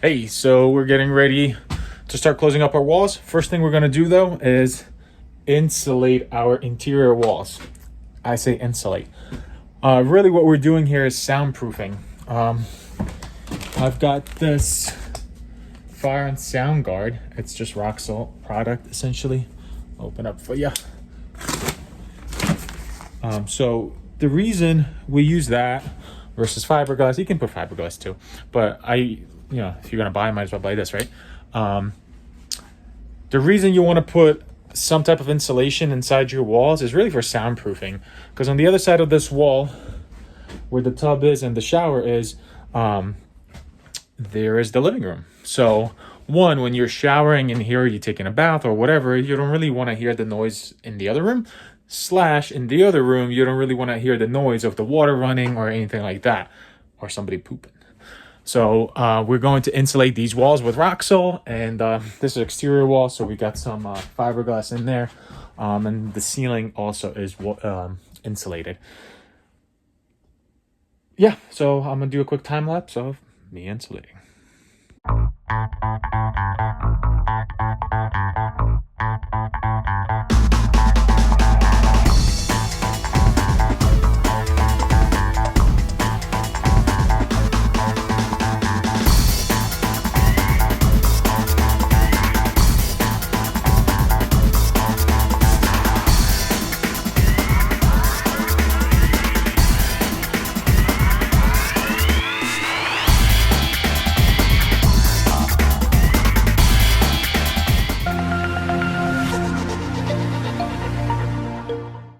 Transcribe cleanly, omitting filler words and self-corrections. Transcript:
Hey, so we're getting ready to start closing up our walls. First thing we're going to do though is insulate our interior walls. I say insulate. Really what we're doing here is soundproofing. I've got this fire and sound guard. It's just rock salt product essentially. Open up for you. So the reason we use that versus fiberglass, you can put fiberglass too, but if you're gonna buy, might as well buy this, right? The reason you want to put some type of insulation inside your walls is really for soundproofing, because on the other side of this wall, where the tub is and the shower is, there is the living room. So one, when you're showering in here, you're taking a bath or whatever, you don't really want to hear the noise in the other room. / in the other room, you don't really want to hear the noise of the water running or anything like that, or somebody pooping. So we're going to insulate these walls with rock salt, and this is exterior wall, so we got some fiberglass in there, and the ceiling also is insulated. Yeah, so I'm gonna do a quick time lapse of me insulating.